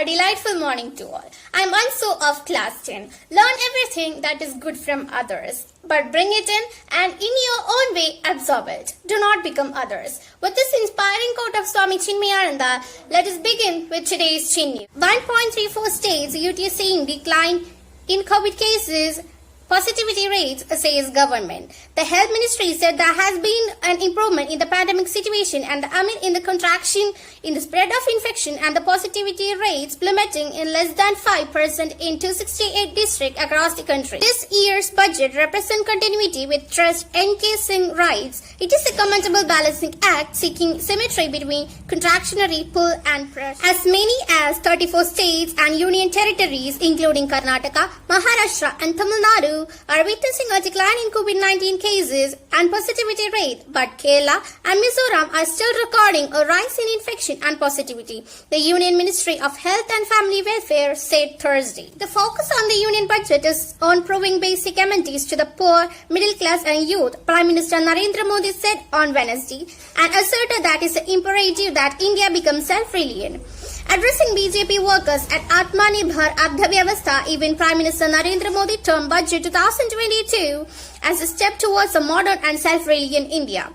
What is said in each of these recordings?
A delightful morning to all. I'm Ansu of class 10. Learn everything that is good from others, but bring it in and in your own way absorb it. Do not become others. With this inspiring quote of Swami Chinmayananda, let us begin with today's Chin News. 1.34 states UTC decline in COVID cases. Positivity rates, says government. The health ministry said there has been an improvement in the pandemic situation and amid in the contraction in the spread of infection and the positivity rates plummeting in less than 5% in 268 districts across the country. This year's budget represents continuity with trust encasing rights. It is a commendable balancing act seeking symmetry between contractionary pull and pressure. As many as 34 states and union territories including Karnataka, Maharashtra and Tamil Nadu are witnessing a decline in COVID-19 cases and positivity rate, but Kerala and Mizoram are still recording a rise in infection and positivity, the Union Ministry of Health and Family Welfare said Thursday. The focus on the union budget is on proving basic amenities to the poor, middle class and youth, Prime Minister Narendra Modi said on Wednesday, and asserted that it is imperative that India becomes self-reliant. Addressing BJP workers at Atmanirbhar Ardhavyavastha, even Prime Minister Narendra Modi termed Budget 2022 as a step towards a modern and self-reliant India.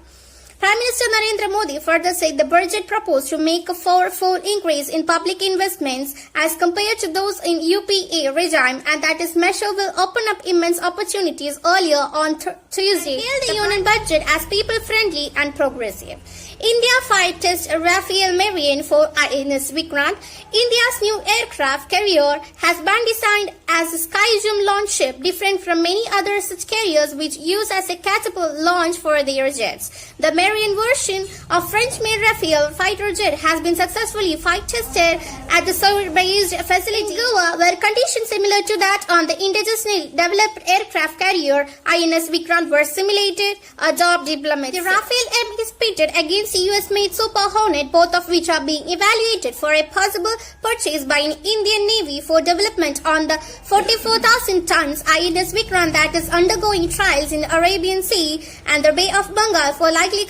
Prime Minister Narendra Modi further said the budget proposed to make a four-fold increase in public investments as compared to those in UPA regime, and that this measure will open up immense opportunities earlier on Tuesday. Hailed the union budget as people-friendly and progressive. India flight test Rafael Marian for INS Vikrant. India's new aircraft carrier has been designed as a sky-zoom launch ship, different from many other such carriers which use as a catapult launch for their jets. The Marian version of French-made Rafale fighter jet has been successfully flight tested at the Seoul-based facility in Goa, where conditions similar to that on the indigenously developed aircraft carrier INS Vikrant were simulated, a job diplomat. The Rafale M is pitted against the US-made Super Hornet, both of which are being evaluated for a possible purchase by an Indian Navy for development on the 44,000 tons INS Vikrant that is undergoing trials in the Arabian Sea and the Bay of Bengal for likely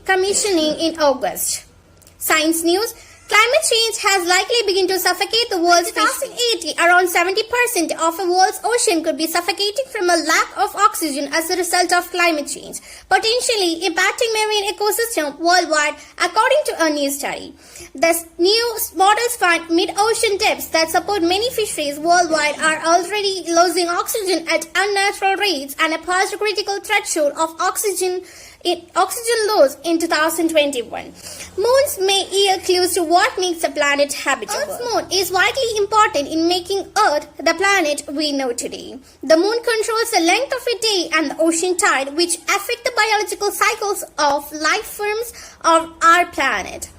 commissioning in August. Science News. Climate change has likely begun to suffocate the world's fish. In 2080, around 70% of the world's ocean could be suffocating from a lack of oxygen as a result of climate change, potentially impacting marine ecosystem worldwide, according to a new study. The new models find mid-ocean depths that support many fisheries worldwide are already losing oxygen at unnatural rates and have passed a critical threshold of oxygen loss in 2021. Moons may yield clues to what makes the planet habitable. Earth's moon is vitally important in making Earth the planet we know today. The moon controls the length of a day and the ocean tide, which affect the biological cycles of life forms of our planet.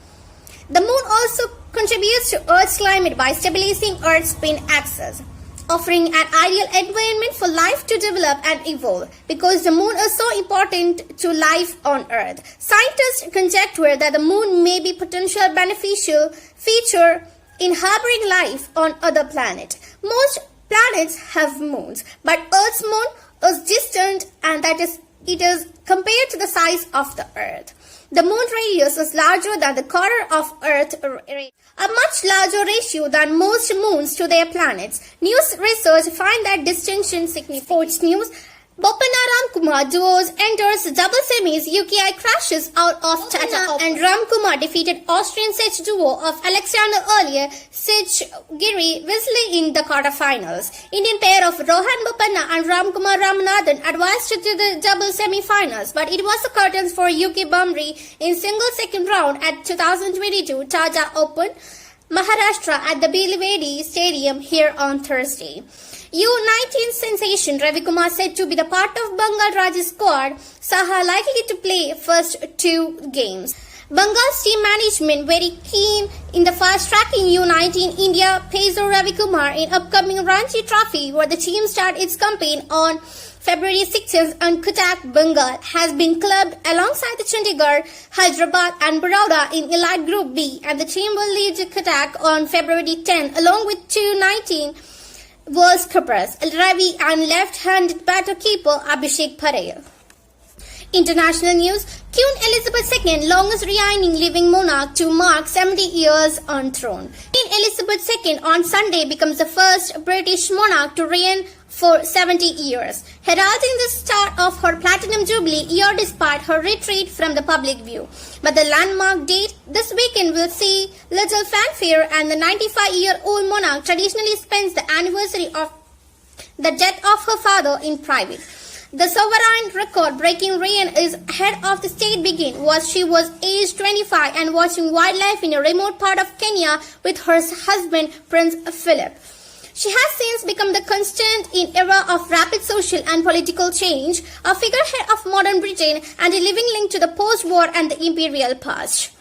The moon also contributes to Earth's climate by stabilizing Earth's spin axis, offering an ideal environment for life to develop and evolve. Because the moon is so important to life on Earth, scientists conjecture that the moon may be potential beneficial feature in harboring life on other planets. Most planets have moons, but Earth's moon is distant, and that is, it is compared to the size of the Earth. The moon radius is larger than the quarter of Earth radius, a much larger ratio than most moons to their planets. New research find that distinction significant. Sports News. Bopanna Ramkumar duos enters double semis. UKI crashes out of Tata, and Ramkumar defeated Austrian Sech duo of Alexander earlier, Sech Giri Wesley in the quarterfinals. Indian pair of Rohan Bopanna and Ramkumar Ramanathan advanced to the double semi-finals, but it was the curtains for UK Bumri in single second round at 2022 Tata Open, Maharashtra at the Bilivedi Stadium here on Thursday. U19 sensation Ravi Kumar said to be the part of Bengal Raj's squad, Saha likely to play first two games. Bengal's team management very keen in the fast-tracking U19 India pacer Ravi Kumar in upcoming Ranji Trophy, where the team started its campaign on February 6th on Cuttack, Bengal, has been clubbed alongside the Chandigarh, Hyderabad and Baroda in Elite Group B, and the team will lead Cuttack on February 10th along with 219 World Cuppers, Ravi and left-handed batter keeper Abhishek Patel. International news, Queen Elizabeth II, longest reigning living monarch to mark 70 years on throne. Queen Elizabeth II on Sunday becomes the first British monarch to reign for 70 years, heralding the start of her Platinum Jubilee year despite her retreat from the public view. But the landmark date this weekend will see little fanfare, and the 95-year-old monarch traditionally spends the anniversary of the death of her father in private. The sovereign record-breaking reign is head of the state began was she was aged 25 and watching wildlife in a remote part of Kenya with her husband Prince Philip. She has since become the constant in era of rapid social and political change, a figurehead of modern Britain and a living link to the post-war and the imperial past.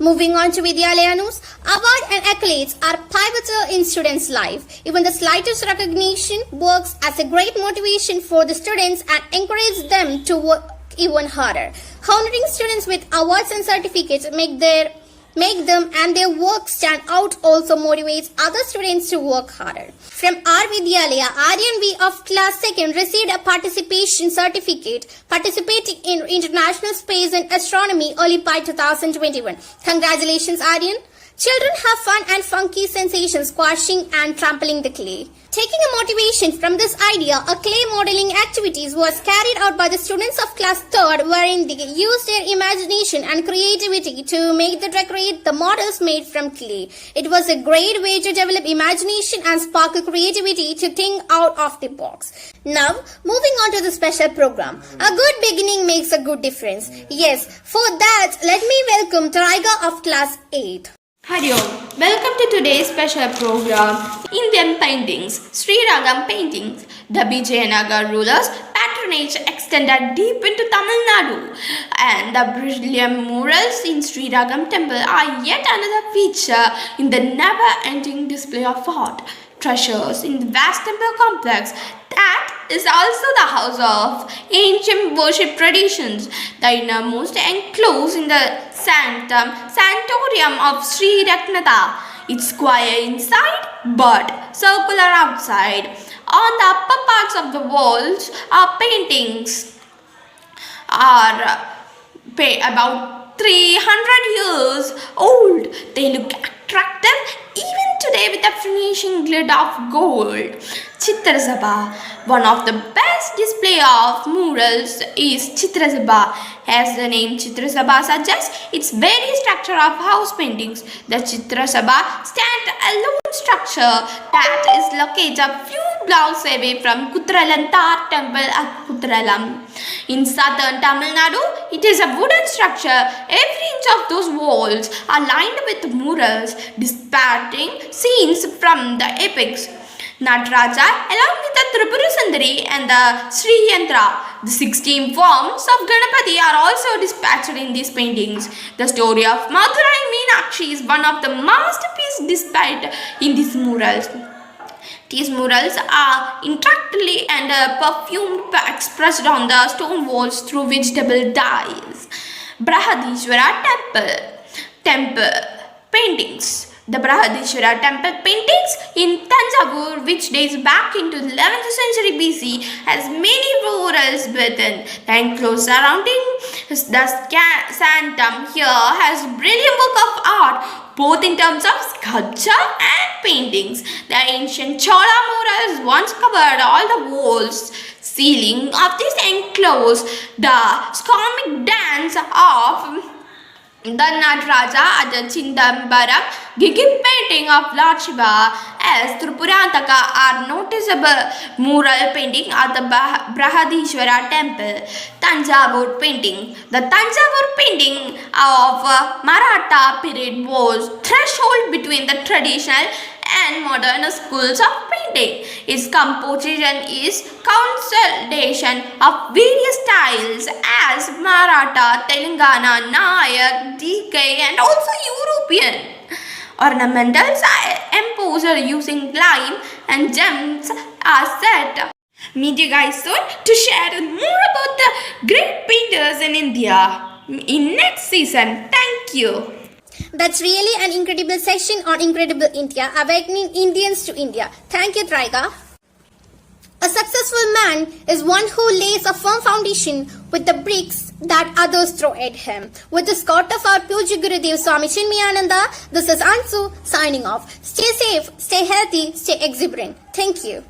Moving on to Vidyalaya news, awards and accolades are pivotal in students' life. Even the slightest recognition works as a great motivation for the students and encourages them to work even harder. Honoring students with awards and certificates make them and their work stand out also motivates other students to work harder. From our Vidyalaya, Aryan V of class 2nd received a participation certificate participating in International Space and Astronomy Olympiad 2021. Congratulations, Aryan! Children have fun and funky sensations squashing and trampling the clay. Taking a motivation from this idea, a clay modeling activities was carried out by the students of class 3rd, wherein they used their imagination and creativity to make the decorate the models made from clay. It was a great way to develop imagination and sparkle creativity to think out of the box. Now, moving on to the special program. A good beginning makes a good difference. Yes, for that, let me welcome Thraiga of class 8. Hari Om. Welcome to today's special program, Indian Paintings, Thraiga Paintings. The Vijayanagar rulers' patronage extended deep into Tamil Nadu, and the brilliant murals in Thraiga Temple are yet another feature in the never-ending display of art treasures in the vast temple complex that is also the house of ancient worship traditions. The innermost enclosed in the Santorium of Sri Ragnatha. It's square inside but circular outside. On the upper parts of the walls are paintings are about 300 years old. They look attractive even today with the finishing glint of gold. Chitrasabha. One of the best display of murals is Chitrasabha. As the name Chitrasabha suggests, it's very structure of house paintings. The Chitrasabha stand-alone structure that is located a few blocks away from Kutralam Tar Temple at Kutralam. In southern Tamil Nadu, it is a wooden structure. Every inch of those walls are lined with murals depicting scenes from the epics. Nataraja, along with the Tripura Sundari and the Sri Yantra, the 16 forms of Ganapati are also dispatched in these paintings. The story of Madurai Meenakshi is one of the masterpieces displayed in these murals. These murals are intricately and perfumed expressed on the stone walls through vegetable dyes. Brihadishwara Temple Paintings. The Brihadishwara temple paintings in Tanjavur, which dates back into 11th century BC, has many murals within. The enclosed surrounding the sanctum here has brilliant work of art, both in terms of sculpture and paintings. The ancient Chola murals once covered all the walls, ceiling of this enclosed. The comic dance of the Nataraja at the Chindambaram Gigi painting of Lord Shiva as Tripurantaka are noticeable mural painting at the Brihadishwara temple. Tanjavur painting. The Tanjavur painting of Maratha period was threshold between the traditional and modern schools of painting. Its composition is consolidation of various styles as Maratha, Telangana, Nayak, DK and also European. Ornamentals are imposed using lime and gems are set. Meet you guys soon to share more about the great painters in India in next season. Thank you. That's really an incredible session on Incredible India, awakening Indians to India. Thank you, Thraiga. A successful man is one who lays a firm foundation with the bricks that others throw at him. With this quote of our Puja Gurudev Swami Chinmayananda, this is Ansu signing off. Stay safe, stay healthy, stay exuberant. Thank you.